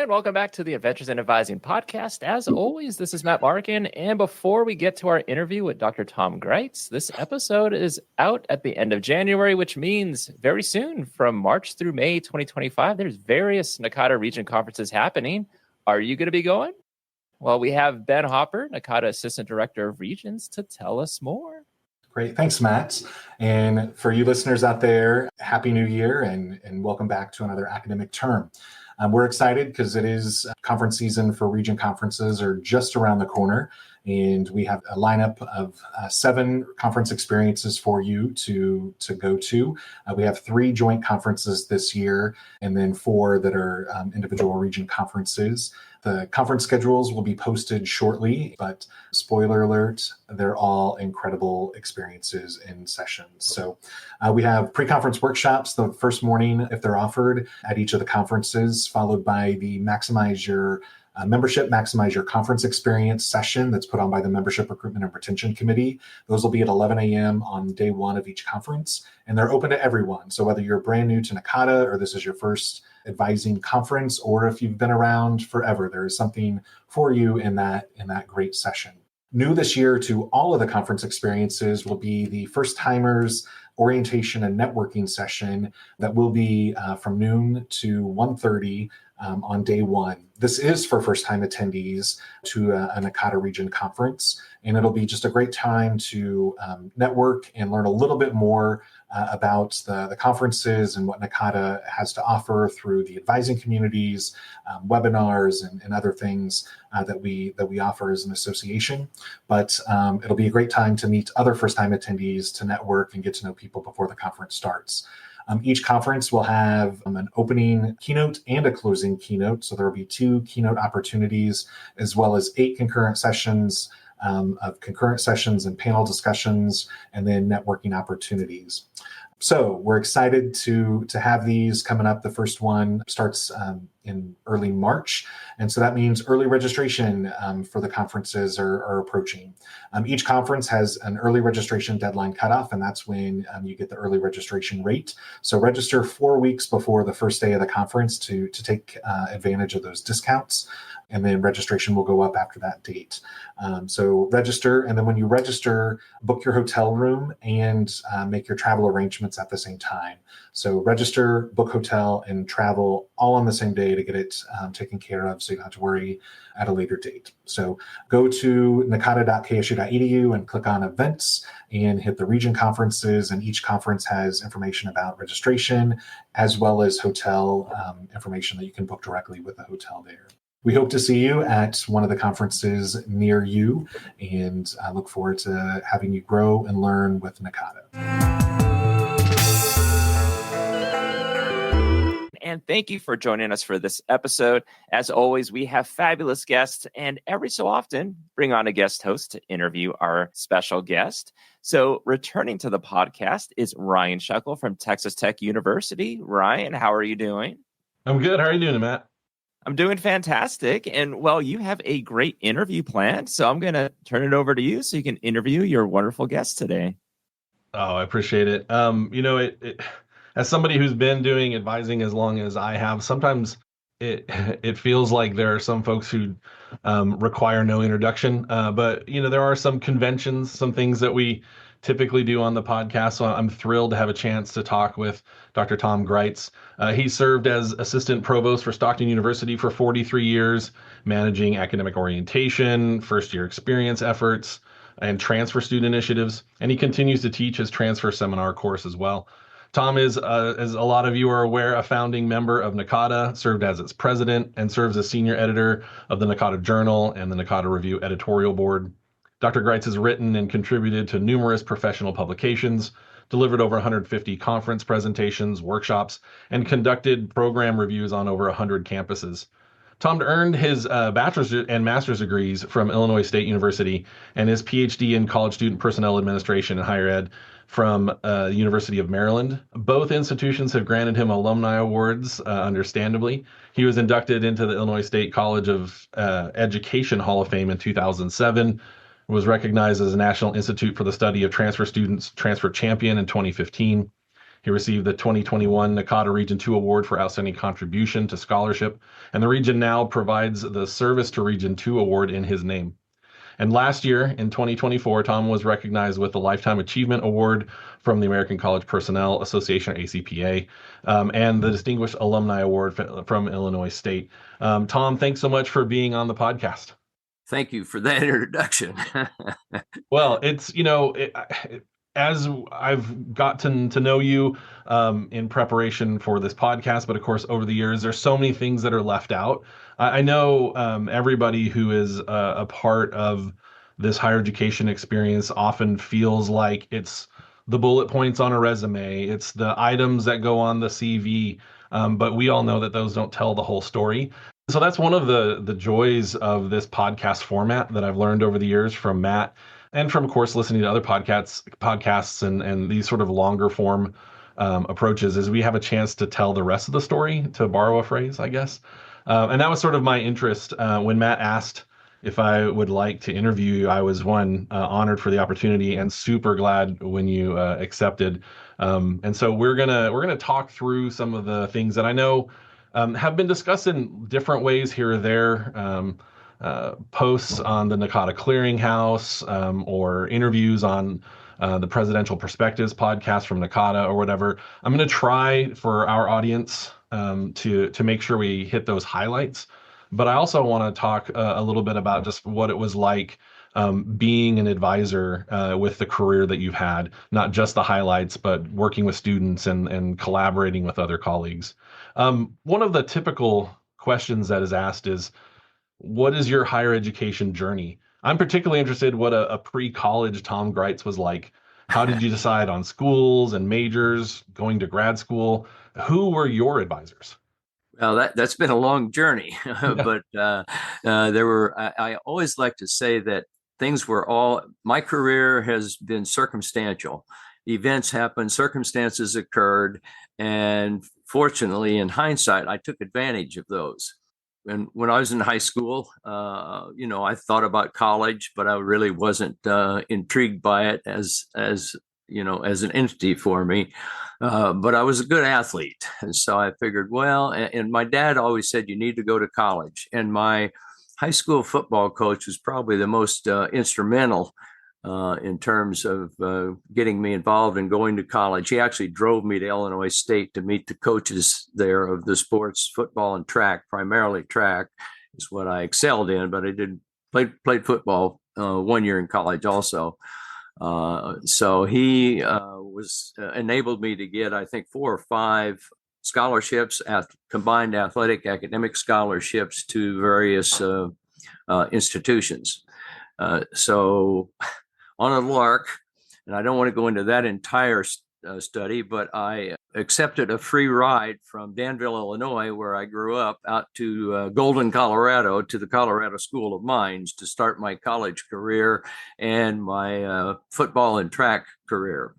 And welcome back to the Adventures in Advising podcast. As always, this is Matt Markin. And before we get to our interview with Dr. Tom Greitz, this episode is out at the end of January, which means very soon, from March through May 2025, there's various NACADA Region Conferences happening. Are you going to be going? Well, we have Ben Hopper, NACADA Assistant Director of Regions, to tell us more. Great. Thanks, Matt. And for you listeners out there, Happy New Year and welcome back to another academic term. We're excited because it is conference season for region conferences are just around the corner. And we have a lineup of 7 conference experiences for you to go to. We have 3 joint conferences this year, and then 4 that are individual region conferences. The conference schedules will be posted shortly, but spoiler alert, they're all incredible experiences and sessions. So we have pre-conference workshops the first morning, if they're offered, at each of the conferences, followed by the Maximize Your Membership, Maximize Your Conference Experience session that's put on by the Membership Recruitment and Retention Committee. Those will be at 11 a.m. on day 1 of each conference, and they're open to everyone. So whether you're brand new to NACADA or this is your first advising conference, or if you've been around forever, there is something for you in that great session. New this year to all of the conference experiences will be the first timers orientation and networking session that will be from noon to 1:30 on day 1. This is for first-time attendees to a NACADA Region Conference, and it'll be just a great time to network and learn a little bit more about the conferences and what NACADA has to offer through the advising communities, webinars, and other things that we offer as an association. But it'll be a great time to meet other first-time attendees, to network and get to know people before the conference starts. Each conference will have an opening keynote and a closing keynote. So there will be 2 keynote opportunities, as well as 8 concurrent sessions of concurrent sessions and panel discussions, and then networking opportunities. So we're excited to have these coming up. The first one starts in early March. And so that means early registration for the conferences are approaching. Each conference has an early registration deadline cutoff, and that's when you get the early registration rate. So register 4 weeks before the first day of the conference to take advantage of those discounts. And then registration will go up after that date. So register, and then when you register, book your hotel room and make your travel arrangements at the same time. So register, book hotel, and travel all on the same day to get it taken care of, so you don't have to worry at a later date. So go to nacada.ksu.edu and click on events and hit the region conferences, and each conference has information about registration as well as hotel information that you can book directly with the hotel there. We hope to see you at one of the conferences near you, and I look forward to having you grow and learn with NACADA. And thank you for joining us for this episode. As always, we have fabulous guests, and every so often bring on a guest host to interview our special guest. So returning to the podcast is Ryan Scheckel from Texas Tech University. Ryan, how are you doing? I'm good. How are you doing, Matt? I'm doing fantastic. And well, you have a great interview planned, so I'm going to turn it over to you so you can interview your wonderful guest today. Oh, I appreciate it. As somebody who's been doing advising as long as I have, sometimes it feels like there are some folks who require no introduction. But there are some conventions, some things that we typically do on the podcast. So I'm thrilled to have a chance to talk with Dr. Tom Greitz. He served as assistant provost for Stockton University for 43 years, managing academic orientation, first-year experience efforts, and transfer student initiatives. And he continues to teach his transfer seminar course as well. Tom is, as a lot of you are aware, a founding member of NACADA, served as its president, and serves as senior editor of the NACADA Journal and the NACADA Review editorial board. Dr. Greitz has written and contributed to numerous professional publications, delivered over 150 conference presentations, workshops, and conducted program reviews on over 100 campuses. Tom earned his bachelor's and master's degrees from Illinois State University and his PhD in College Student Personnel Administration and Higher Ed from the University of Maryland. Both institutions have granted him alumni awards, understandably. He was inducted into the Illinois State College of Education Hall of Fame in 2007, was recognized as a National Institute for the Study of Transfer Students Transfer Champion in 2015. He received the 2021 NACADA Region 2 Award for Outstanding Contribution to Scholarship, and the region now provides the Service to Region 2 Award in his name. And last year, in 2024, Tom was recognized with the Lifetime Achievement Award from the American College Personnel Association, ACPA, and the Distinguished Alumni Award from Illinois State. Tom, thanks so much for being on the podcast. Thank you for that introduction. Well, it's, as I've gotten to know you in preparation for this podcast, but of course, over the years, there's so many things that are left out. I know everybody who is a part of this higher education experience often feels like it's the bullet points on a resume, it's the items that go on the CV, but we all know that those don't tell the whole story. So that's one of the joys of this podcast format that I've learned over the years from Matt and from, of course, listening to other podcasts and these sort of longer form approaches is we have a chance to tell the rest of the story, to borrow a phrase, I guess. And that was sort of my interest when Matt asked if I would like to interview you. I was honored for the opportunity and super glad when you accepted. And so we're gonna talk through some of the things that I know have been discussed in different ways here or there. Posts on the NACADA Clearinghouse or interviews on the Presidential Perspectives podcast from NACADA or whatever. I'm going to try for our audience to make sure we hit those highlights. But I also want to talk a little bit about just what it was like being an advisor with the career that you've had, not just the highlights, but working with students and collaborating with other colleagues. One of the typical questions that is asked is, what is your higher education journey? I'm particularly interested what a pre-college Tom Greitz was like. How did you decide on schools and majors, going to grad school? Who were your advisors? Well, that's been a long journey, but I always like to say that my career has been circumstantial. Events happened, circumstances occurred, and fortunately, in hindsight, I took advantage of those. And when I was in high school, I thought about college, but I really wasn't intrigued by it as an entity for me. But I was a good athlete. And so I figured, well, and my dad always said, you need to go to college. And my high school football coach was probably the most instrumental in terms of getting me involved in going to college. He actually drove me to Illinois State to meet the coaches there of the sports, football and track. Primarily track is what I excelled in, but I played football 1 year in college also. So he enabled me to get, I think, 4 or 5 scholarships, combined athletic academic scholarships to various institutions. So on a lark, and I don't want to go into that entire study, but I accepted a free ride from Danville, Illinois, where I grew up, out to Golden, Colorado, to the Colorado School of Mines to start my college career and my football and track career.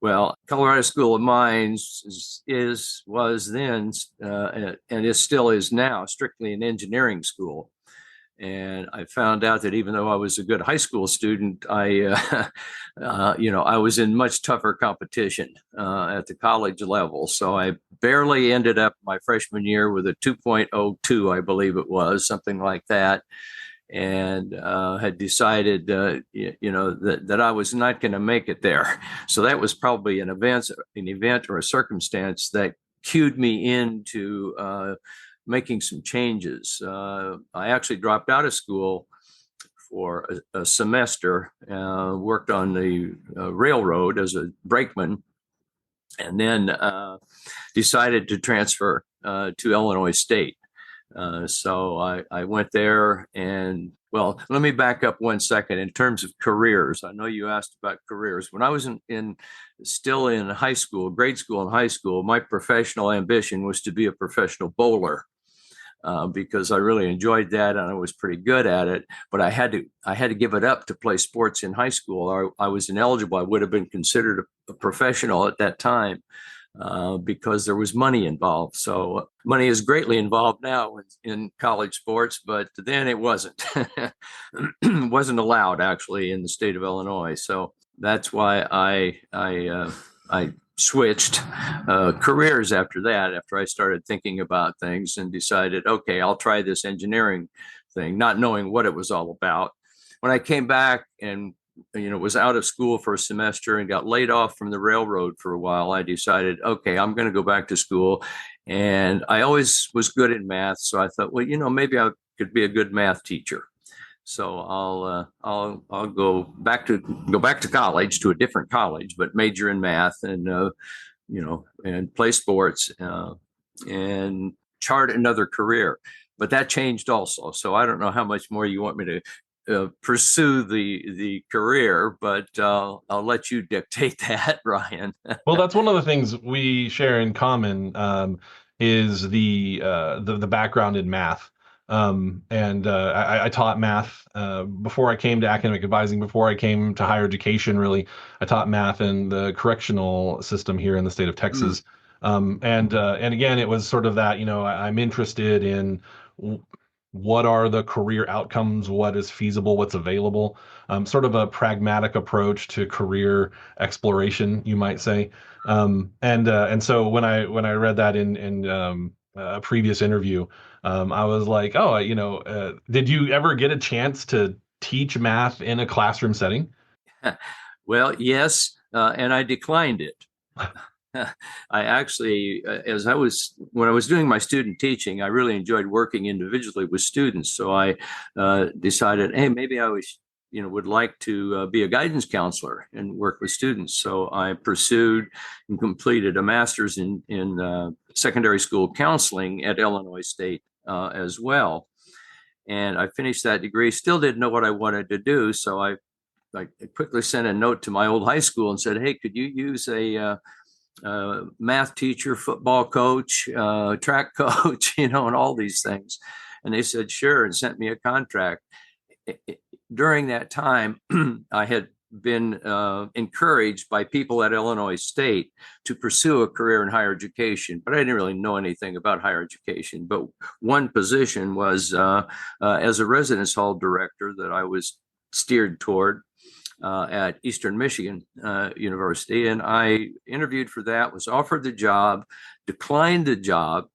Well, Colorado School of Mines was then and still is now strictly an engineering school. And I found out that even though I was a good high school student, I was in much tougher competition at the college level. So I barely ended up my freshman year with a 2.02, I believe it was, something like that. And had decided, that I was not going to make it there. So that was probably an event or a circumstance that cued me into making some changes. I actually dropped out of school for a semester, worked on the railroad as a brakeman, and then decided to transfer to Illinois State. So I went there, and well, let me back up 1 second in terms of careers. I know you asked about careers. When I was still in high school, grade school and high school, my professional ambition was to be a professional bowler. Because I really enjoyed that and I was pretty good at it, but I had to give it up to play sports in high school. I was ineligible. I would have been considered a professional at that time because there was money involved. So money is greatly involved now in college sports, but then it wasn't. Wasn't allowed actually in the state of Illinois. So that's why I I switched careers after that, after I started thinking about things and decided, okay, I'll try this engineering thing, not knowing what it was all about. When I came back and was out of school for a semester and got laid off from the railroad for a while, I decided, okay, I'm going to go back to school. And I always was good in math, so I thought, well, maybe I could be a good math teacher. So I'll go back to college, to a different college, but major in math and and play sports and chart another career. But that changed also. So I don't know how much more you want me to pursue the career, but I'll let you dictate that, Ryan. Well, that's one of the things we share in common, is the background in math. I taught math before I came to academic advising, before I came to higher education, really. I taught math in the correctional system here in the state of Texas. And again, it was sort of that, I'm interested in what are the career outcomes, what is feasible, what's available, sort of a pragmatic approach to career exploration, you might say. And so when I read that in a previous interview, I was like, oh, did you ever get a chance to teach math in a classroom setting? Well, yes, and I declined it. I actually, when I was doing my student teaching, I really enjoyed working individually with students. So I decided, hey, maybe I would like to be a guidance counselor and work with students. So I pursued and completed a master's in secondary school counseling at Illinois State as well. And I finished that degree, still didn't know what I wanted to do. So I quickly sent a note to my old high school and said, hey, could you use a math teacher, football coach, track coach, and all these things. And they said, sure, and sent me a contract. During that time, I had been encouraged by people at Illinois State to pursue a career in higher education, but I didn't really know anything about higher education. But one position was as a residence hall director that I was steered toward at Eastern Michigan University. And I interviewed for that, was offered the job, declined the job,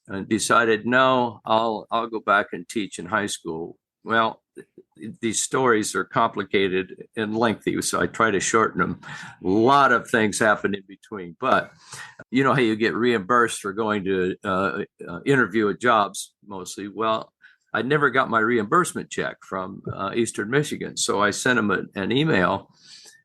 and decided, no, I'll go back and teach in high school. Well, these stories are complicated and lengthy, so I try to shorten them. A lot of things happen in between, but you know how you get reimbursed for going to interview at jobs mostly. Well, I never got my reimbursement check from Eastern Michigan. So I sent them an email.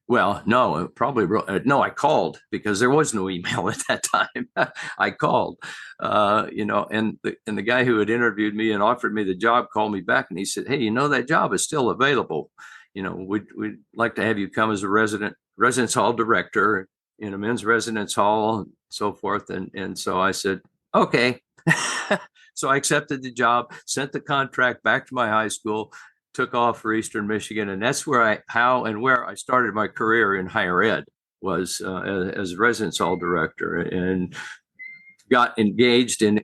Well, no, I called because there was no email at that time. I called, and the guy who had interviewed me and offered me the job called me back and he said, hey, that job is still available. We'd like to have you come as a residence hall director in a men's residence hall and so forth. And so I said, okay. So I accepted the job, sent the contract back to my high school, took off for Eastern Michigan. And that's where I started my career in higher ed, was as a residence hall director, and got engaged in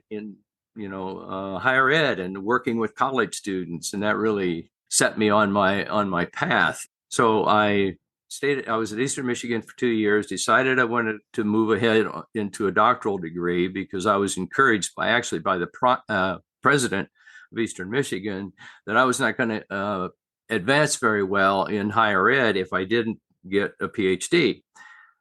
higher ed and working with college students. And that really set me on my path. So I was at Eastern Michigan for 2 years, decided I wanted to move ahead into a doctoral degree because I was encouraged by the president of Eastern Michigan that I was not going to advance very well in higher ed if I didn't get a PhD.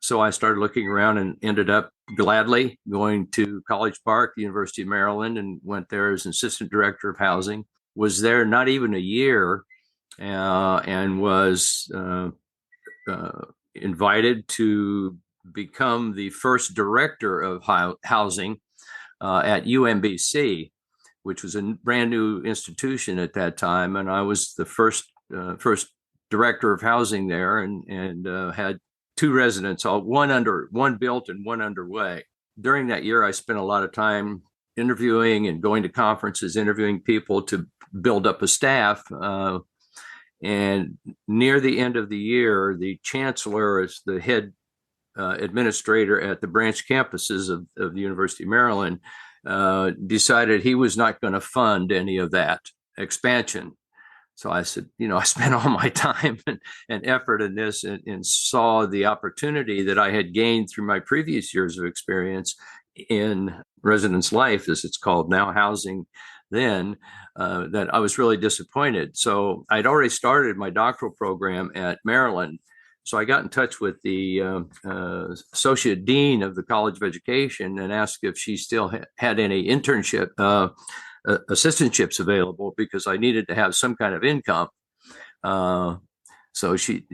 So I started looking around and ended up gladly going to College Park, University of Maryland, and went there as assistant director of housing. Was there not even a year and was invited to become the first director of housing at UMBC, which was a brand new institution at that time. And I was the first director of housing there, and had 2 residents, one built and one underway. During that year, I spent a lot of time interviewing and going to conferences, interviewing people to build up a staff. And near the end of the year, the chancellor, as the head administrator at the branch campuses of the University of Maryland, decided he was not going to fund any of that expansion. So I said, I spent all my time and effort in this and saw the opportunity that I had gained through my previous years of experience in residence life, as it's called now, housing then, that I was really disappointed. So I'd already started my doctoral program at Maryland. So I got in touch with the associate dean of the College of Education and asked if she still had any internship assistantships available, because I needed to have some kind of income. So she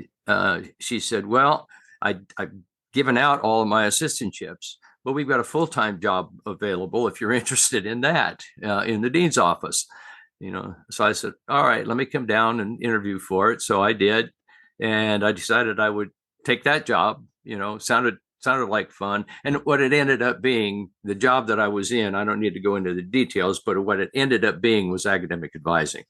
said, well, I've given out all of my assistantships, but we've got a full-time job available if you're interested in that in the dean's office. So I said, all right, let me come down and interview for it. So I did, and I decided I would take that job. Sounded like fun. And what it ended up being, the job that I was in, I don't need to go into the details, but what it ended up being was academic advising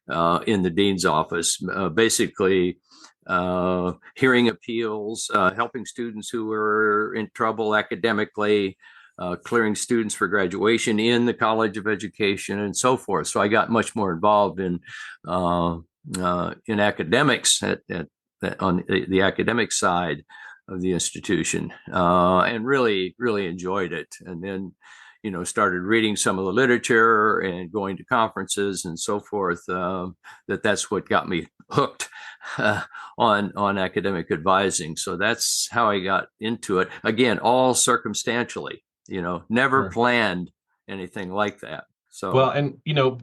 in the dean's office, basically hearing appeals, helping students who were in trouble academically, clearing students for graduation in the College of Education, and so forth. So I got much more involved in academics on the academic side of the institution, and really, really enjoyed it. And then, started reading some of the literature and going to conferences and so forth. That's what got me hooked on academic advising. So that's how I got into it. Again, all circumstantially, never Sure. planned anything like that. So, well, and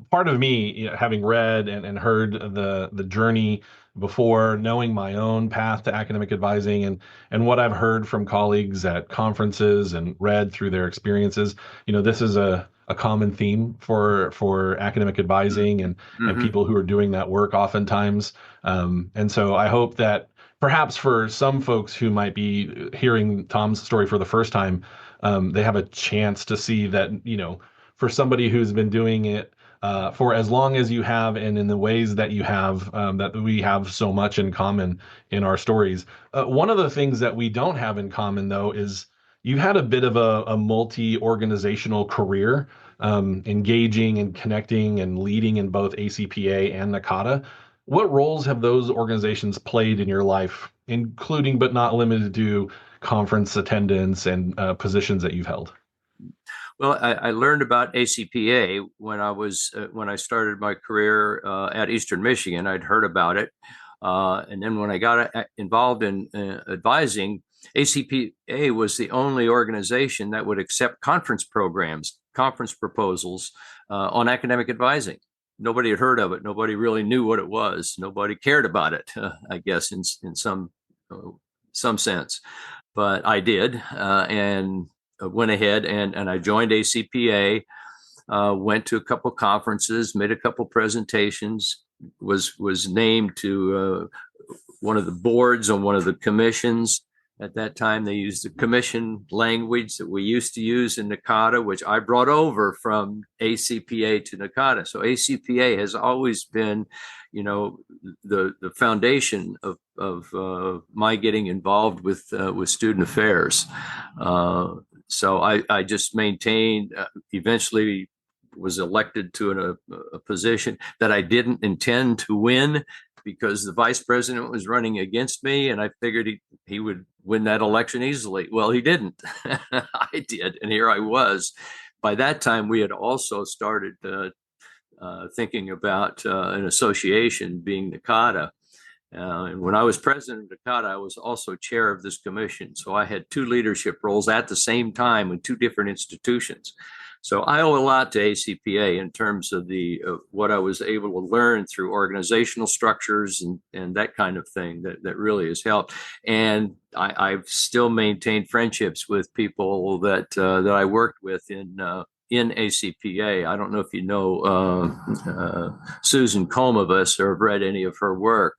part of me, having read and heard the journey before, knowing my own path to academic advising, and what I've heard from colleagues at conferences and read through their experiences, this is a common theme for academic advising and people who are doing that work oftentimes. And so I hope that perhaps for some folks who might be hearing Tom's story for the first time, they have a chance to see that, for somebody who's been doing it for as long as you have, and in the ways that you have, that we have so much in common in our stories. One of the things that we don't have in common, though, is you had a bit of a multi-organizational career, engaging and connecting and leading in both ACPA and NACADA. What roles have those organizations played in your life, including but not limited to conference attendance and positions that you've held? Well, I learned about ACPA when I started my career at Eastern Michigan. I'd heard about it, and then when I got involved in advising, ACPA was the only organization that would accept conference programs, conference proposals on academic advising. Nobody had heard of it. Nobody really knew what it was. Nobody cared about it, I guess, in some sense. But I did, and went ahead and I joined ACPA, went to a couple conferences, made a couple presentations, was named to one of the boards on one of the commissions. At that time, they used the commission language that we used to use in NACADA, which I brought over from ACPA to NACADA. So ACPA has always been, the foundation of my getting involved with student affairs. So I just maintained, eventually was elected to a position that I didn't intend to win, because the vice president was running against me, and I figured he would win that election easily. Well, he didn't. I did, and here I was. By that time, we had also started thinking about an association, being NACADA. And when I was president of NACADA, I was also chair of this commission. So I had two leadership roles at the same time in two different institutions. So I owe a lot to ACPA in terms of what I was able to learn through organizational structures and that kind of thing that really has helped. And I've still maintained friendships with people that I worked with in ACPA. I don't know if you know Susan Comavus or have read any of her work,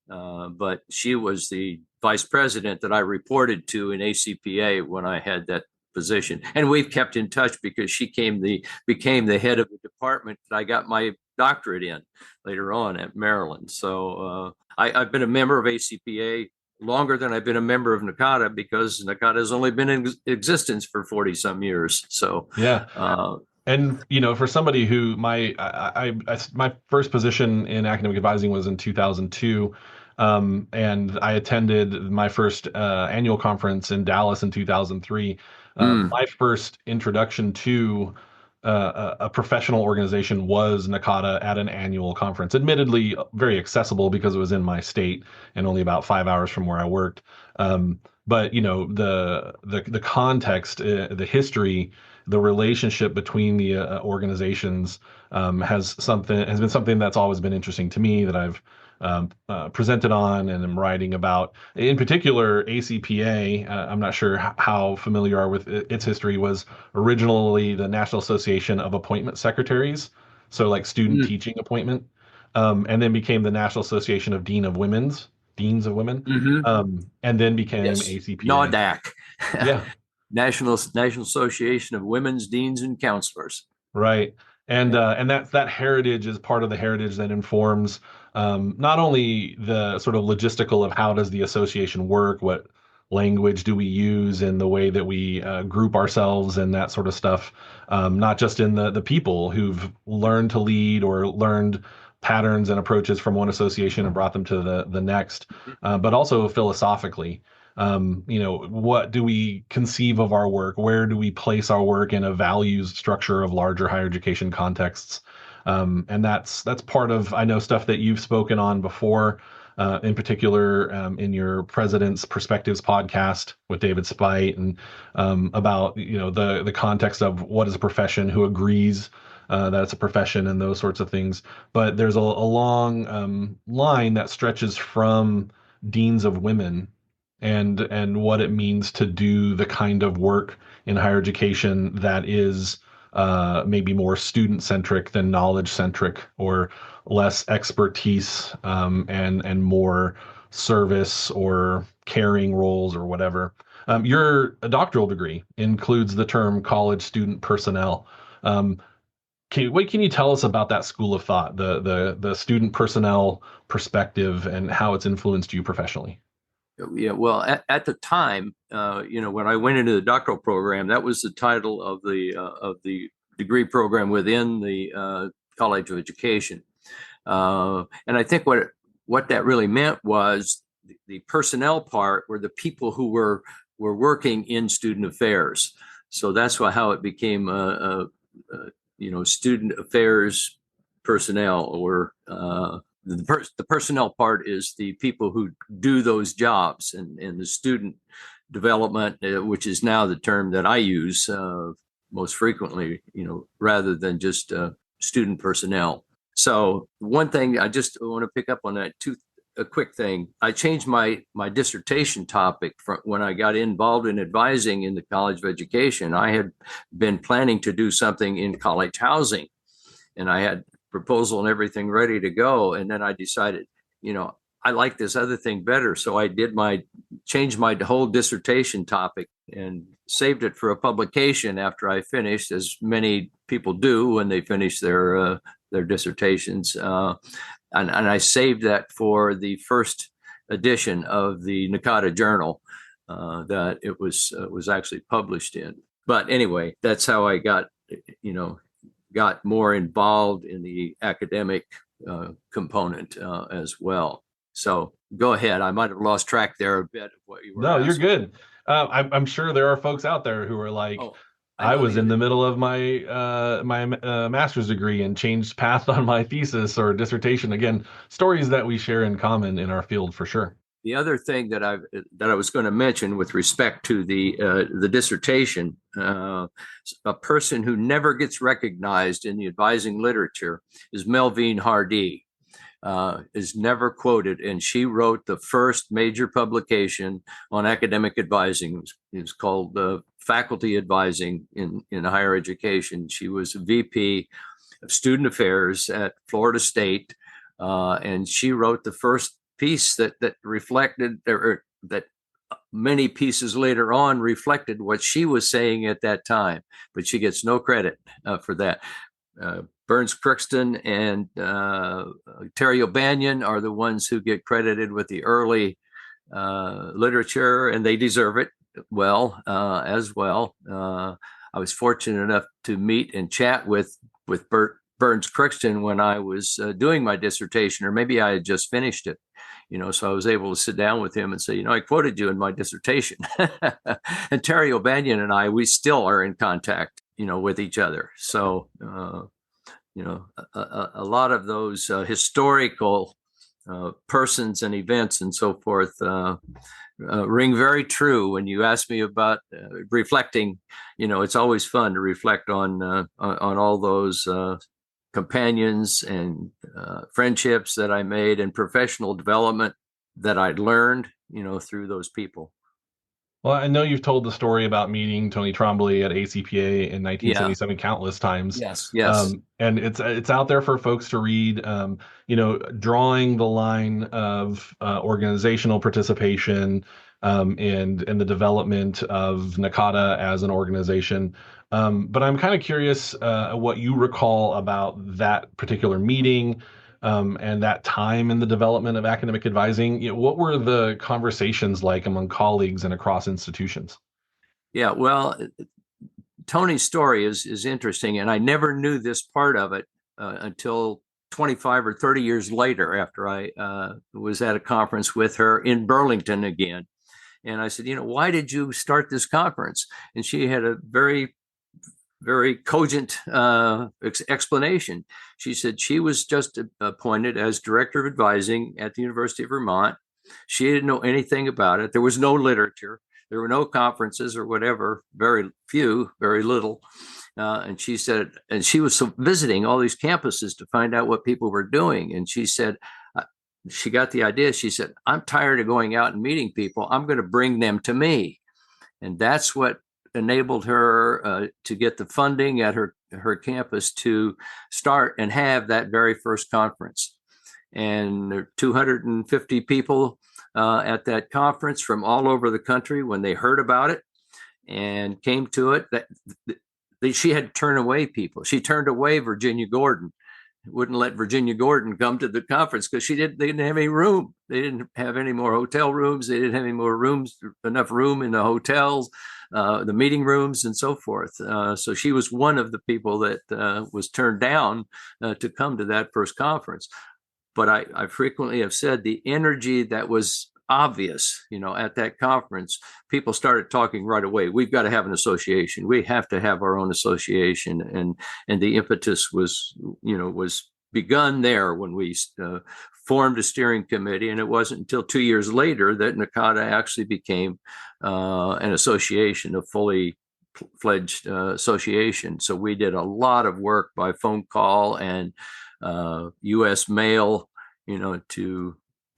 but she was the vice president that I reported to in ACPA when I had that position. And we've kept in touch because she became the head of the department that I got my doctorate in later on at Maryland. So I've been a member of ACPA longer than I've been a member of NACADA, because NACADA has only been in existence for 40 some years. So yeah. And for somebody who my first position in academic advising was in 2002, and I attended my first annual conference in Dallas in 2003. My first introduction to a professional organization was NACADA at an annual conference. Admittedly, very accessible because it was in my state and only about 5 hours from where I worked. But the context, the history, the relationship between the organizations has been something that's always been interesting to me, that I've presented on and am writing about. In particular, ACPA, I'm not sure how familiar you are with its history, was originally the National Association of Appointment Secretaries, so like student teaching appointment, and then became the National Association of Deans of Women, and then became ACPA. NAWDAC. Yeah. National Association of Women's Deans and Counselors. Right. And that heritage is part of the heritage that informs not only the sort of logistical of how does the association work, what language do we use in the way that we group ourselves and that sort of stuff, not just in the people who've learned to lead or learned patterns and approaches from one association and brought them to the next, but also philosophically. What do we conceive of our work? Where do we place our work in a values structure of larger higher education contexts? And that's part of, I know, stuff that you've spoken on before, in particular in your President's Perspectives podcast with David Spite, and about the context of what is a profession, who agrees that it's a profession, and those sorts of things. But there's a long line that stretches from deans of women and what it means to do the kind of work in higher education that is maybe more student centric than knowledge centric, or less expertise and more service or caring roles or whatever. Your doctoral degree includes the term college student personnel. What can you tell us about that school of thought, the student personnel perspective, and how it's influenced you professionally? Yeah, well, at the time, when I went into the doctoral program, that was the title of the degree program within the College of Education, and I think what that really meant was the personnel part were the people who were working in student affairs. So that's how it became student affairs personnel, or the personnel part is the people who do those jobs, and the student development, which is now the term that I use most frequently, rather than just student personnel. So one thing I just want to pick up on that a quick thing. I changed my dissertation topic from when I got involved in advising in the College of Education. I had been planning to do something in college housing, and I had proposal and everything ready to go. And then I decided, I like this other thing better. So I changed my whole dissertation topic and saved it for a publication after I finished, as many people do when they finish their dissertations. And I saved that for the first edition of the NACADA Journal that it was actually published in. But anyway, that's how I got more involved in the academic component as well. So go ahead. I might have lost track there a bit of what you were asking. You're good. I'm sure there are folks out there who are like, I was in the middle of my master's degree and changed path on my thesis or dissertation. Again, stories that we share in common in our field for sure. The other thing that I was going to mention with respect to the dissertation, a person who never gets recognized in the advising literature is Melvine Hardee. Is never quoted, and she wrote the first major publication on academic advising. It was called Faculty Advising in Higher Education. She was a VP of Student Affairs at Florida State, and she wrote the first piece that reflected, or that many pieces later on reflected what she was saying at that time, but she gets no credit for that. Burns Crookston and Terry O'Banion are the ones who get credited with the early literature, and they deserve it as well. I was fortunate enough to meet and chat with Bert Burns Crookston when I was doing my dissertation, or maybe I had just finished it. So I was able to sit down with him and say, I quoted you in my dissertation. And Terry O'Banion and I, we still are in contact, with each other. So, a lot of those historical persons and events and so forth ring very true when you ask me about reflecting. It's always fun to reflect on all those companions and friendships that I made and professional development that I'd learned, through those people. Well, I know you've told the story about meeting Tony Trombley at ACPA in 1977 countless times. Yes. And it's out there for folks to read. Drawing the line of organizational participation and the development of NACADA as an organization. But I'm kind of curious what you recall about that particular meeting. And that time in the development of academic advising. What were the conversations like among colleagues and across institutions? Yeah, well, Tony's story is interesting, and I never knew this part of it until 25 or 30 years later, after I was at a conference with her in Burlington again. And I said, why did you start this conference? And she had a very cogent explanation. She said she was just appointed as director of advising at the University of Vermont. She didn't know anything about it. There was no literature. There were no conferences or whatever, very few, very little. And she said, and she was visiting all these campuses to find out what people were doing. And she said, she got the idea. She said, I'm tired of going out and meeting people. I'm going to bring them to me. And that's what enabled her to get the funding at her campus to start and have that very first conference. And there were 250 people at that conference from all over the country when they heard about it and came to it. That she had to turn away people. She turned away Virginia Gordon. Wouldn't let Virginia Gordon come to the conference because they didn't have any room. They didn't have any more hotel rooms. They didn't have any more rooms, enough room in the hotels, the meeting rooms, and so forth. So she was one of the people that was turned down to come to that first conference. But I frequently have said the energy that was obvious, at that conference, people started talking right away. We've got to have an association. We have to have our own association. And the impetus was begun there when we formed a steering committee. And it wasn't until 2 years later that NACADA actually became an association, a fully fledged association. So we did a lot of work by phone call and U.S. mail,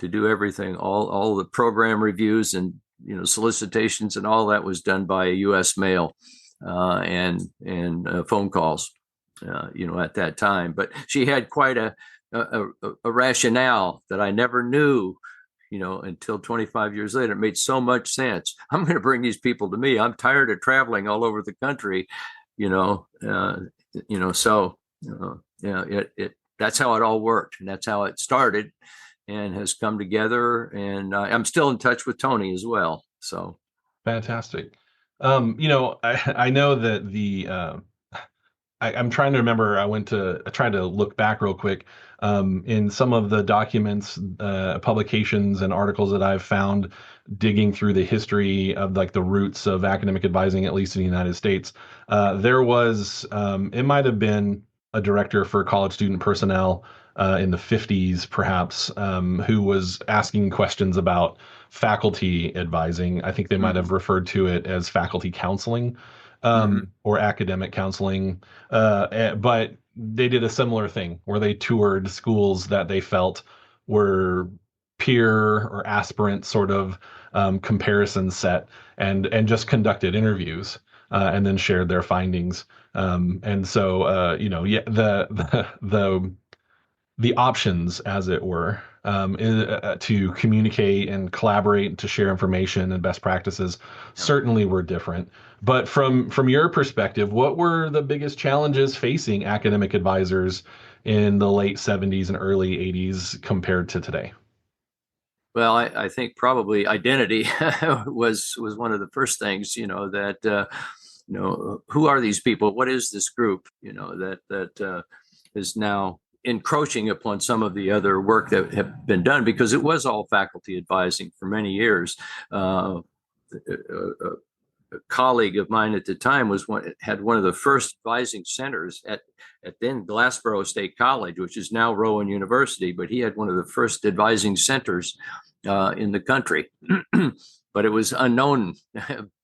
to do everything. All the program reviews and solicitations and all that was done by U.S. mail and phone calls. At that time, but she had quite a rationale that I never knew, until 25 years later. It made so much sense. I'm going to bring these people to me. I'm tired of traveling all over the country, that's how it all worked, and that's how it started and has come together. And I'm still in touch with Tony as well. So fantastic. I know that I'm trying to remember. I tried to look back real quick in some of the documents, publications, and articles that I've found digging through the history of like the roots of academic advising, at least in the United States. There was, it might have been a director for college student personnel in the 50s, perhaps, who was asking questions about faculty advising. I think they might have referred to it as faculty counseling. Or academic counseling, but they did a similar thing where they toured schools that they felt were peer or aspirant sort of comparison set, and just conducted interviews and then shared their findings. And so the options, as it were, to communicate and collaborate, to share information and best practices certainly were different. But from your perspective, what were the biggest challenges facing academic advisors in the late 70s and early 80s compared to today? Well, I think probably identity was one of the first things, that who are these people? What is this group? That is now encroaching upon some of the other work that have been done, because it was all faculty advising for many years. A colleague of mine at the time had one of the first advising centers at then Glassboro State College, which is now Rowan University, but he had one of the first advising centers in the country. But it was unknown,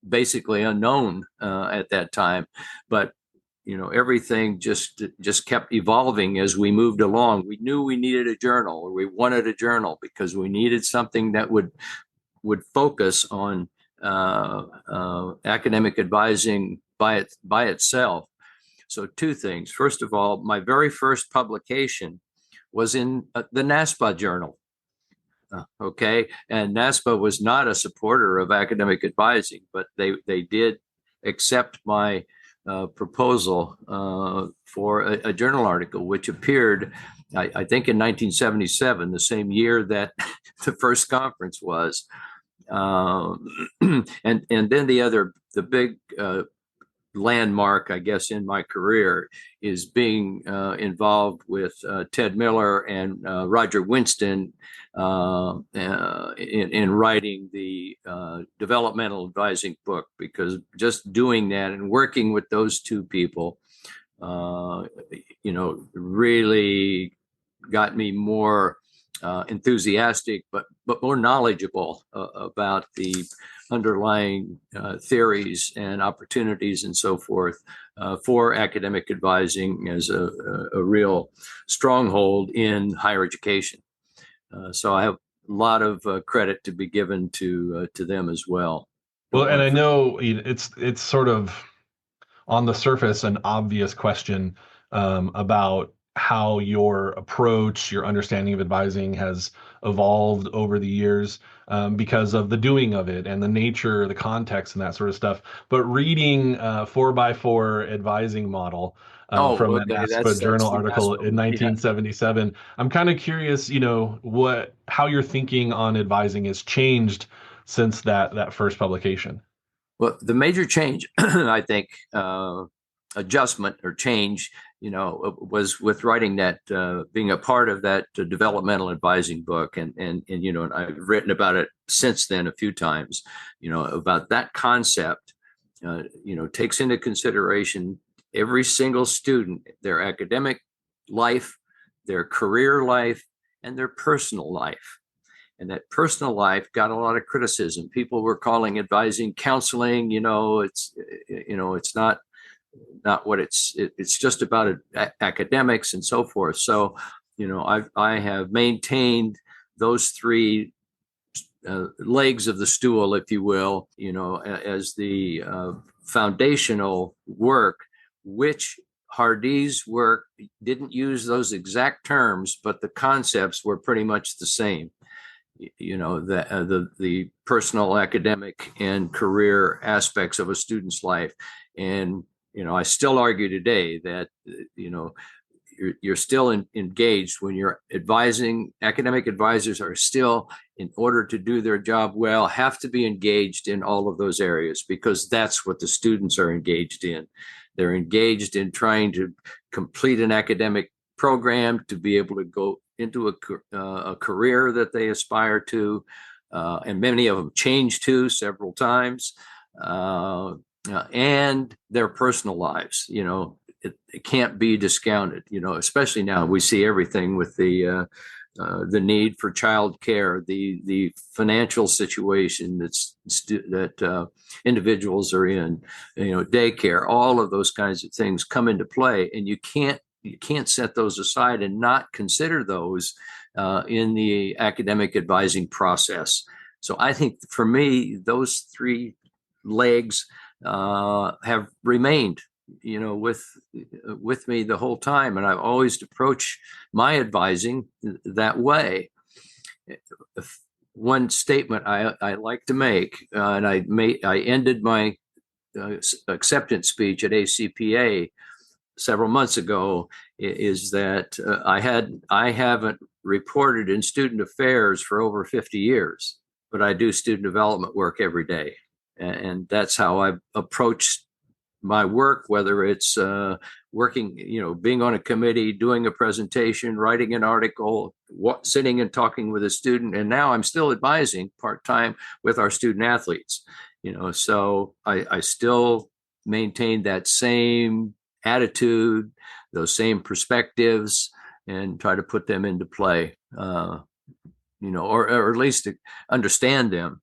basically unknown at that time. But everything just kept evolving as we moved along. We knew we needed a journal, or we wanted a journal, because we needed something that would focus on academic advising by itself. So two things. First of all, my very first publication was in the NASPA journal. Okay, and NASPA was not a supporter of academic advising, but they did accept my proposal for a journal article, which appeared, I think, in 1977, the same year that the first conference was. And then the big landmark, I guess, in my career is being involved with Ted Miller and Roger Winston in writing the developmental advising book, because just doing that and working with those two people, really got me more enthusiastic, but more knowledgeable about the underlying theories and opportunities and so forth for academic advising as a real stronghold in higher education. So I have a lot of credit to be given to them as well. Well, and I know it's sort of on the surface an obvious question about how your approach, your understanding of advising has evolved over the years because of the doing of it and the nature, the context, and that sort of stuff. But reading 4x4 advising model from the NASPA journal article in 1977, I'm kind of curious, how your thinking on advising has changed since that first publication. Well, the major change, I think, adjustment or change, was with writing that, being a part of that developmental advising book, and I've written about it since then a few times, about that concept, takes into consideration every single student, their academic life, their career life, and their personal life. And that personal life got a lot of criticism. People were calling advising counseling. It's not what it's just about academics and so forth. So, I have maintained those three legs of the stool, if you will, as the foundational work, which Hardee's work didn't use those exact terms, but the concepts were pretty much the same. The personal, academic, and career aspects of a student's life. And I still argue today that you're still engaged when you're advising. Academic advisors are still, in order to do their job well, have to be engaged in all of those areas, because that's what the students are engaged in. They're engaged in trying to complete an academic program to be able to go into a career that they aspire to, and many of them change to several times, and their personal lives. It can't be discounted. Especially now we see everything with the need for childcare, the financial situation that individuals are in, daycare, all of those kinds of things come into play, and you can't set those aside and not consider those in the academic advising process. So I think for me, those three legs have remained, with me the whole time, and I've always approached my advising that way. One statement I like to make, and I ended my acceptance speech at ACPA several months ago, is that I haven't reported in student affairs for over 50 years, but I do student development work every day. And that's how I've approached my work, whether it's working, being on a committee, doing a presentation, writing an article, sitting and talking with a student. And now I'm still advising part-time with our student athletes, so I still maintain that same attitude, those same perspectives, and try to put them into play, or at least to understand them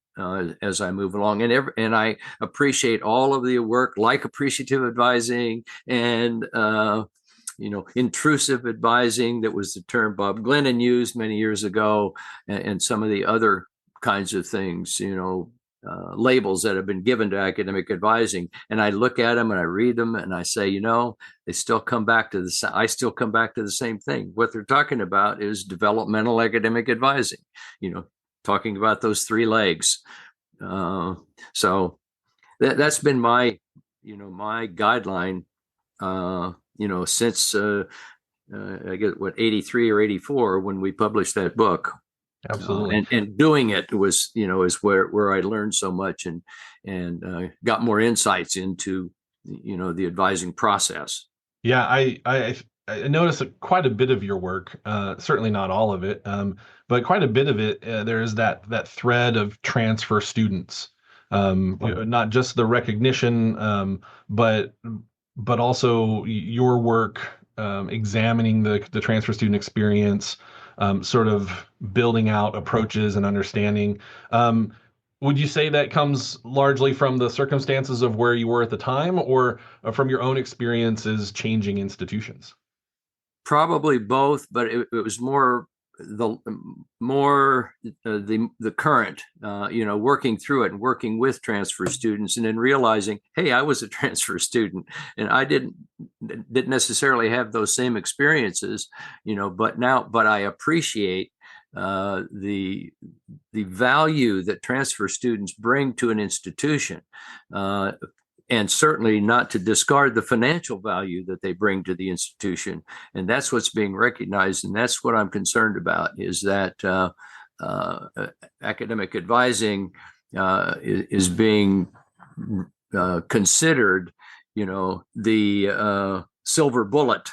as I move along. And I appreciate all of the work, like appreciative advising and intrusive advising. That was the term Bob Glennon used many years ago, and some of the other kinds of things, labels that have been given to academic advising. And I look at them and I read them and I say, they still come back to I still come back to the same thing. What they're talking about is developmental academic advising, talking about those three legs. So that's been my guideline, since I guess 83 or 84 when we published that book. Absolutely. And doing it was, is where I learned so much and got more insights into, the advising process. Yeah, I noticed quite a bit of your work, certainly not all of it, but quite a bit of it. There is that thread of transfer students, not just the recognition, but also your work examining the transfer student experience, sort of building out approaches and understanding. Would you say that comes largely from the circumstances of where you were at the time, or from your own experiences changing institutions? Probably both, but it was more the current, working through it and working with transfer students, and then realizing, hey, I was a transfer student and I didn't necessarily have those same experiences, but I appreciate the value that transfer students bring to an institution, and certainly not to discard the financial value that they bring to the institution. And that's what's being recognized, and that's what I'm concerned about, is that academic advising is being considered, the silver bullet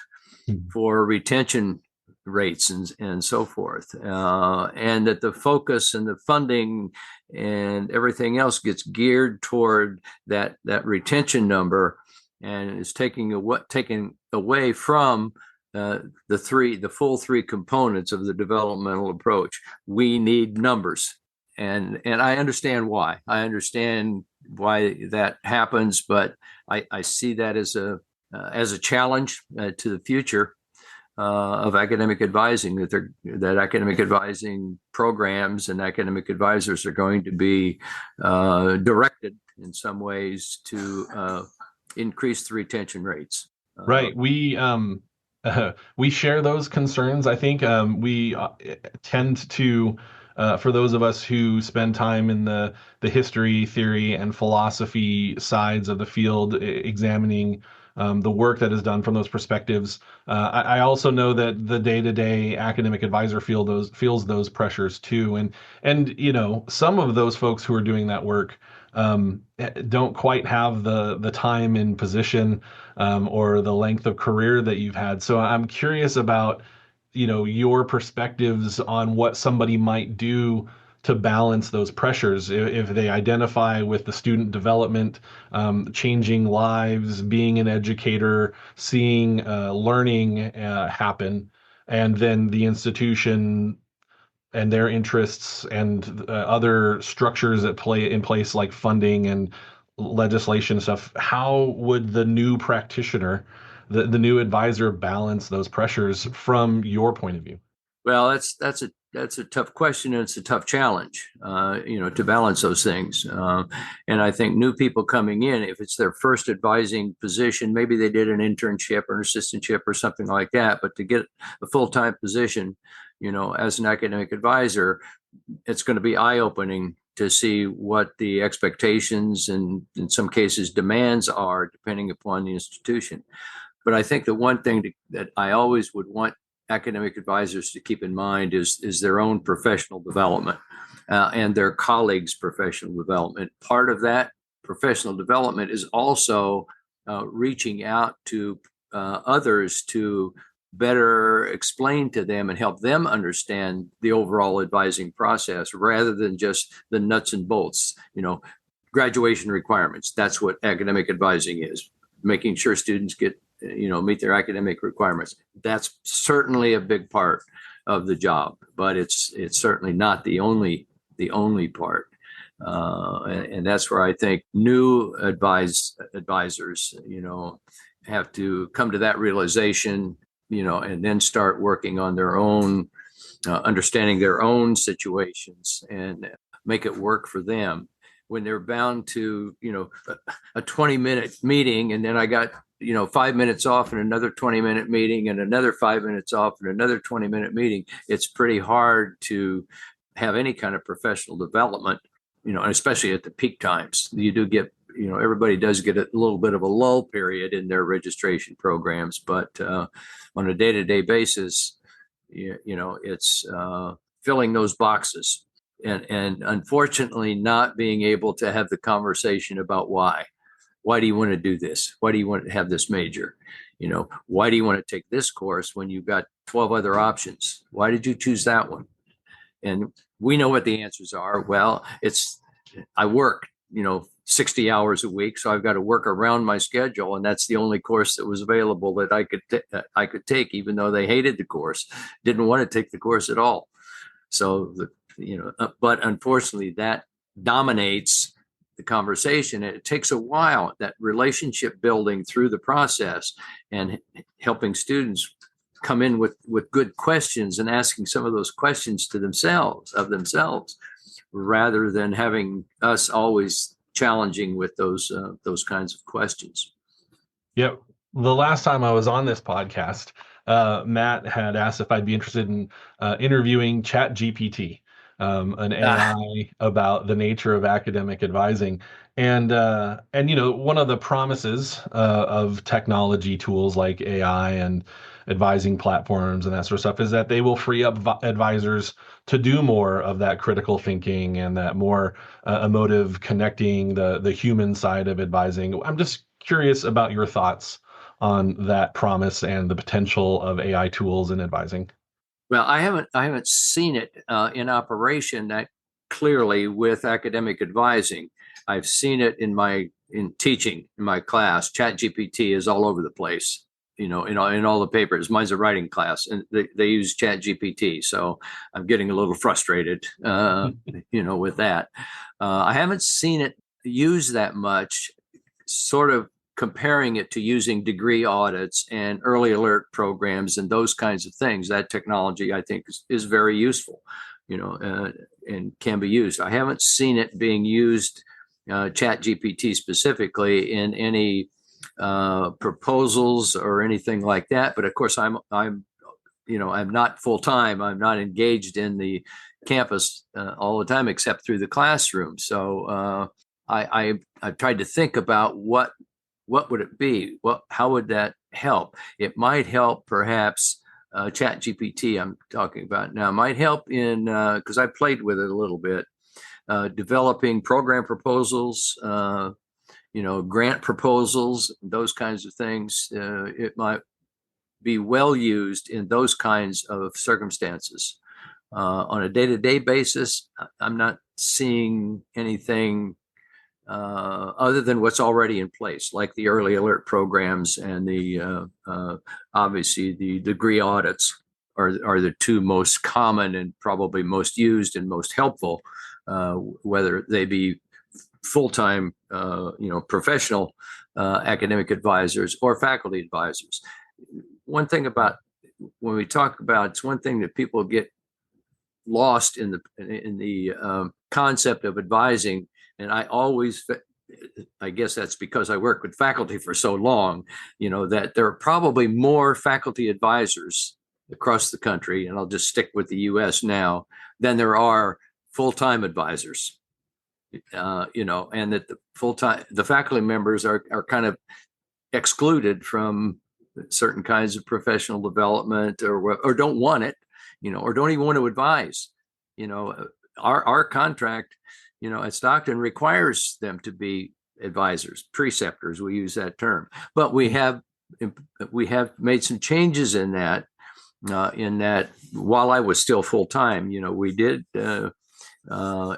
for retention rates and so forth, and that the focus and the funding and everything else gets geared toward that retention number, and is taking away from the full three components of the developmental approach. We need numbers, and I understand why. I understand why that happens, but I see that as a challenge to the future of academic advising, that academic advising programs and academic advisors are going to be directed in some ways to increase the retention rates. Right. We share those concerns. I think we tend to, for those of us who spend time in the history, theory, and philosophy sides of the field, examining the work that is done from those perspectives. I also know that the day-to-day academic advisor feels those pressures too, and some of those folks who are doing that work don't quite have the time and position or the length of career that you've had. So I'm curious about your perspectives on what somebody might do to balance those pressures if they identify with the student development, changing lives, being an educator, seeing learning happen, and then the institution and their interests and other structures that play in place, like funding and legislation and stuff. How would the new practitioner, the new advisor, balance those pressures from your point of view? Well, that's a tough question, and it's a tough challenge, to balance those things. And I think new people coming in, if it's their first advising position, maybe they did an internship or an assistantship or something like that, but to get a full-time position, as an academic advisor, it's going to be eye-opening to see what the expectations and in some cases demands are, depending upon the institution. But I think the one thing that I always would want academic advisors to keep in mind is their own professional development and their colleagues' professional development. Part of that professional development is also reaching out to others to better explain to them and help them understand the overall advising process rather than just the nuts and bolts, graduation requirements. That's what academic advising is, making sure students get, meet their academic requirements. That's certainly a big part of the job, but it's certainly not the only part. And that's where I think new advisors, have to come to that realization, and then start working on their own, understanding their own situations and make it work for them. When they're bound to, a 20-minute meeting, and then I got, 5 minutes off and another 20-minute meeting and another 5 minutes off and another 20-minute meeting, it's pretty hard to have any kind of professional development, and especially at the peak times. You do get, everybody does get a little bit of a lull period in their registration programs, but on a day-to-day basis, it's filling those boxes. And unfortunately, not being able to have the conversation about why. Why do you want to do this? Why do you want to have this major? Why do you want to take this course when you've got 12 other options? Why did you choose that one? And we know what the answers are. Well, I work, 60 hours a week, so I've got to work around my schedule, and that's the only course that was available that I could take, even though they hated the course, didn't want to take the course at all. So but unfortunately, that dominates the conversation. It takes a while, that relationship building through the process and helping students come in with good questions and asking some of those questions to themselves, rather than having us always challenging with those kinds of questions. Yep. The last time I was on this podcast, Matt had asked if I'd be interested in interviewing ChatGPT, an AI about the nature of academic advising. And one of the promises of technology tools like AI and advising platforms and that sort of stuff is that they will free up advisors to do more of that critical thinking and that more emotive connecting, the human side of advising. I'm just curious about your thoughts on that promise and the potential of AI tools in advising. Well, I haven't seen it in operation that clearly with academic advising. I've seen it in teaching in my class. ChatGPT is all over the place, in all the papers. Mine's a writing class, and they use ChatGPT, so I'm getting a little frustrated, with that. I haven't seen it used that much, sort of comparing it to using degree audits and early alert programs and those kinds of things. That technology, I think, is very useful, and can be used. I haven't seen it being used, ChatGPT specifically, in any proposals or anything like that. But of course, I'm not full time. I'm not engaged in the campus all the time, except through the classroom. So I've tried to think about what would it be? How would that help? It might help, perhaps, ChatGPT I'm talking about now might help in, because I played with it a little bit, developing program proposals, grant proposals, those kinds of things. It might be well used in those kinds of circumstances. On a day-to-day basis, I'm not seeing anything other than what's already in place, like the early alert programs and the obviously the degree audits are the two most common and probably most used and most helpful, whether they be full-time, professional academic advisors or faculty advisors. One thing about when we talk about, it's one thing that people get lost in the concept of advising. And I guess that's because I work with faculty for so long, that there are probably more faculty advisors across the country, and I'll just stick with the U.S. now, than there are full-time advisors. And that the faculty members are kind of excluded from certain kinds of professional development, or don't want it, or don't even want to advise. Our contract, at Stockton requires them to be advisors, preceptors, we use that term, but we have made some changes in that while I was still full-time, we did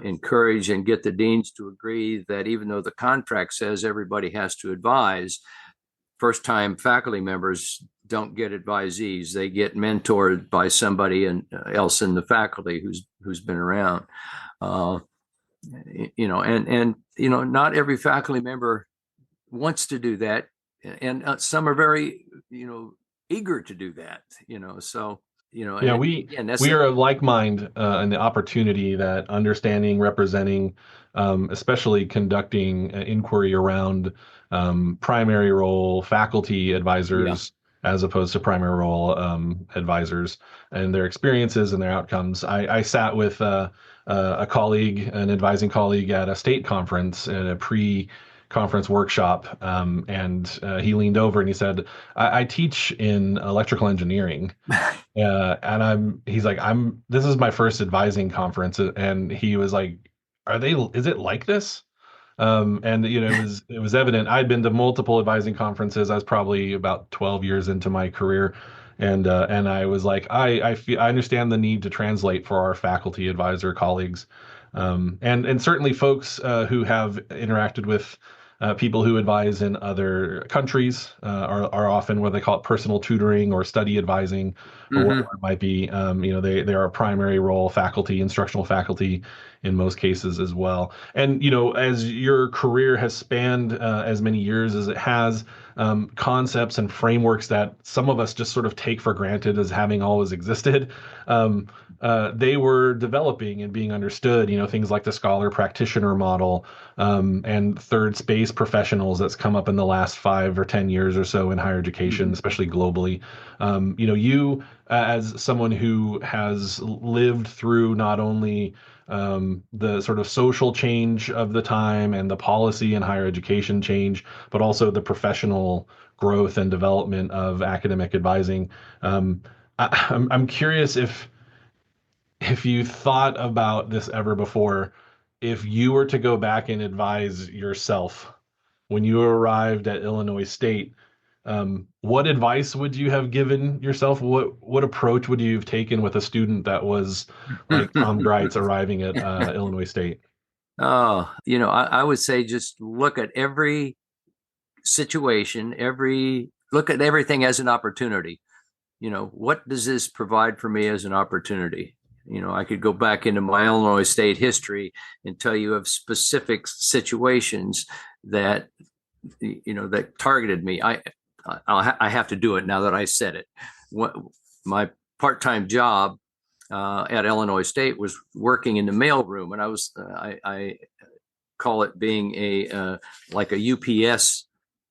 encourage and get the deans to agree that even though the contract says everybody has to advise, first-time faculty members don't get advisees. They get mentored by somebody else in the faculty who's been around. Not every faculty member wants to do that, and some are very, eager to do that. Yeah, we are of like mind in the opportunity that understanding, representing, especially conducting inquiry around primary role faculty advisors as opposed to primary role advisors and their experiences and their outcomes. I sat with a colleague, an advising colleague at a state conference at a pre-conference workshop, and he leaned over and he said, I teach in electrical engineering. And he's like, this is my first advising conference. And he was like, is it like this? And it was evident. I'd been to multiple advising conferences. I was probably about 12 years into my career. And I was like, I understand the need to translate for our faculty advisor colleagues. And certainly folks who have interacted with people who advise in other countries are often what they call it personal tutoring or study advising, or whatever it might be. They are a primary role faculty, instructional faculty in most cases as well. And as your career has spanned as many years as it has, concepts and frameworks that some of us just sort of take for granted as having always existed, they were developing and being understood. Things like the scholar practitioner model, and third space professionals that's come up in the last 5 or 10 years or so in higher education, especially globally. You as someone who has lived through not only the sort of social change of the time and the policy and higher education change, but also the professional growth and development of academic advising. I'm curious if you thought about this ever before, if you were to go back and advise yourself when you arrived at Illinois State, what advice would you have given yourself? What approach would you have taken with a student that was like Tom Greitz arriving at Illinois State? I would say just look at every situation, look at everything as an opportunity. What does this provide for me as an opportunity? I could go back into my Illinois State history and tell you of specific situations that, that targeted me. I have to do it now that I said it. My part-time job at Illinois State was working in the mailroom, and I call it being like a UPS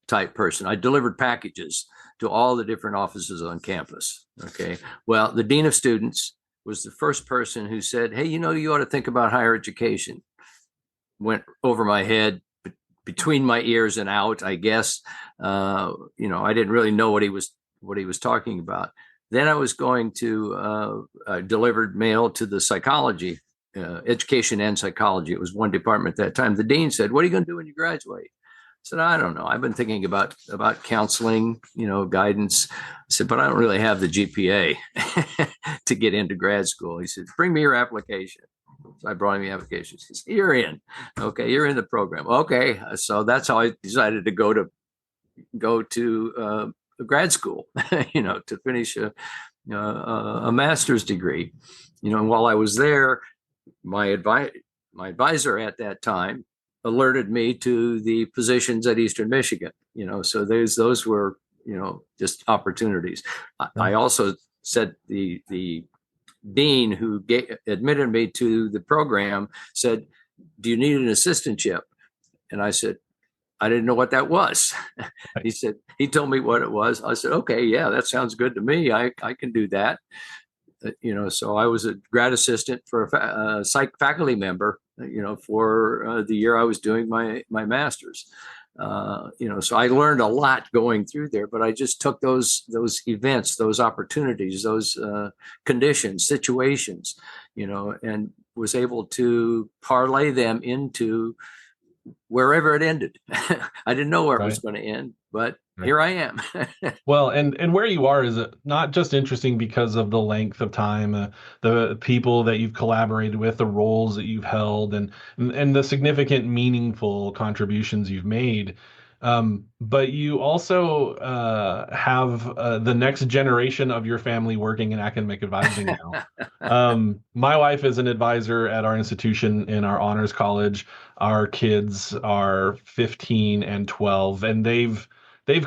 type person. I delivered packages to all the different offices on campus. Okay. Well, the dean of students was the first person who said, hey, you ought to think about higher education. Went over my head, between my ears and out, I guess. I didn't really know what he was talking about. Then I was going to delivered mail to the psychology, education and psychology. It was one department at that time. The dean said, what are you going to do when you graduate? I said, I don't know. I've been thinking about counseling, guidance. I said, but I don't really have the GPA to get into grad school. He said, bring me your application. So I brought him the application. He says, you're in. Okay, you're in the program. Okay. So that's how I decided to go to grad school, to finish a master's degree. And while I was there, my advisor at that time alerted me to the positions at Eastern Michigan, so those were, just opportunities. I also said the dean who admitted me to the program said, do you need an assistantship? And I said, I didn't know what that was. He told me what it was. I said, okay, yeah, that sounds good to me. I can do that. So I was a grad assistant for a psych faculty member, for the year I was doing my master's. So I learned a lot going through there, but I just took those events, those opportunities, those conditions, situations, and was able to parlay them into wherever it ended. I didn't know where it was Right. going to end, but Right. here I am. Well, and where you are is not just interesting because of the length of time, the people that you've collaborated with, the roles that you've held, and the significant, meaningful contributions you've made. But you also have the next generation of your family working in academic advising now. My wife is an advisor at our institution in our honors college. Our kids are 15 and 12, and they've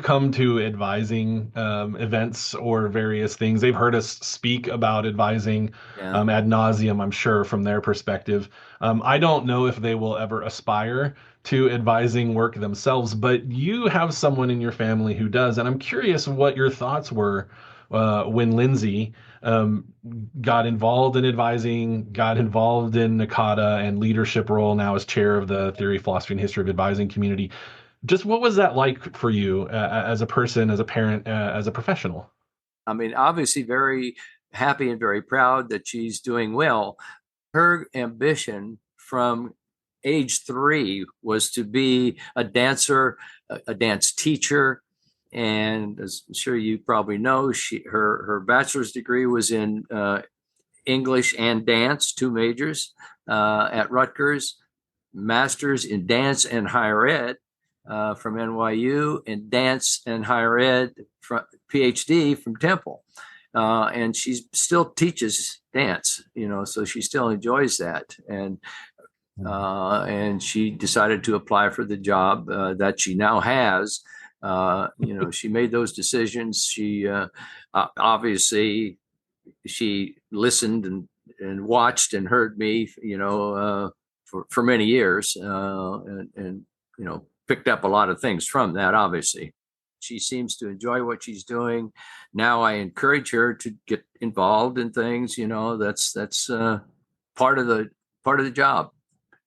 come to advising events or various things. They've heard us speak about advising Yeah. ad nauseum, I'm sure, from their perspective. I don't know if they will ever aspire to advising work themselves, but you have someone in your family who does. And I'm curious what your thoughts were when Lindsay um, got involved in advising, got involved in NACADA and leadership role now as chair of the Theory, Philosophy, and History of Advising community. Just what was that like for you as a person, as a parent, as a professional? I mean, obviously very happy and very proud that she's doing well. Her ambition from age 3 was to be a dancer, a dance teacher. And as I'm sure you probably know, her bachelor's degree was in English and dance, 2 majors at Rutgers, master's in dance and higher ed from NYU, and dance and higher ed from PhD from Temple. And she still teaches dance, so she still enjoys that. And she decided to apply for the job that she now has. She made those decisions. She obviously she listened and watched and heard me, for many years, and picked up a lot of things from that. Obviously, she seems to enjoy what she's doing. Now I encourage her to get involved in things. That's part of the job.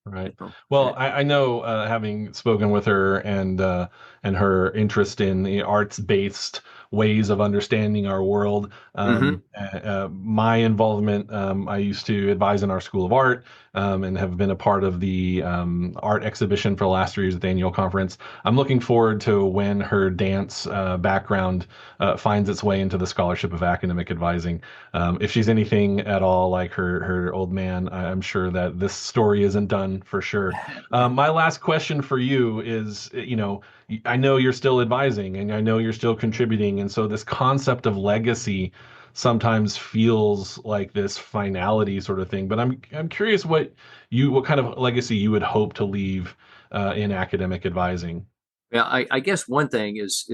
Right. Well, I know having spoken with her and her interest in the arts-based ways of understanding our world. My involvement, I used to advise in our School of Art and have been a part of the art exhibition for the last 3 years at the annual conference. I'm looking forward to when her dance background finds its way into the Scholarship of Academic Advising. If she's anything at all like her old man, I'm sure that this story isn't done for sure. My last question for you is, I know you're still advising and I know you're still contributing. And so this concept of legacy sometimes feels like this finality sort of thing. But I'm curious what kind of legacy you would hope to leave in academic advising. Yeah, I guess one thing is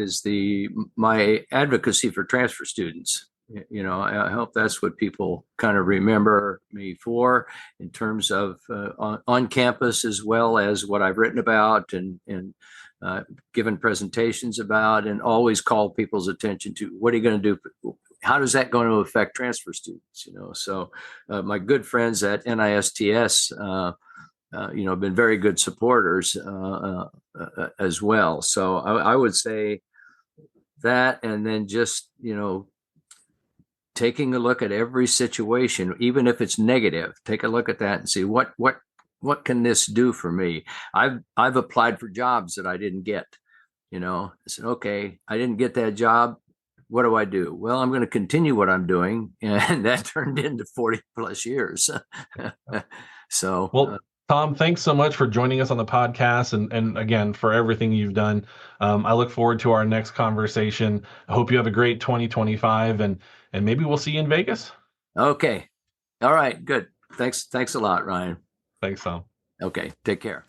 my advocacy for transfer students. I hope that's what people kind of remember me for, in terms of on campus, as well as what I've written about and given presentations about, and always call people's attention to what are you going to do? How does that going to affect transfer students? So my good friends at NISTS, been very good supporters as well. So I would say that, and then just, taking a look at every situation, even if it's negative, take a look at that and see what can this do for me? I've applied for jobs that I didn't get. I said, okay, I didn't get that job. What do I do? Well, I'm going to continue what I'm doing, and that turned into 40 plus years. So, well, Tom, thanks so much for joining us on the podcast, and again for everything you've done. I look forward to our next conversation. I hope you have a great 2025, and maybe we'll see you in Vegas. Okay. All right. Good. Thanks a lot, Ryan. Thanks, Tom. Okay. Take care.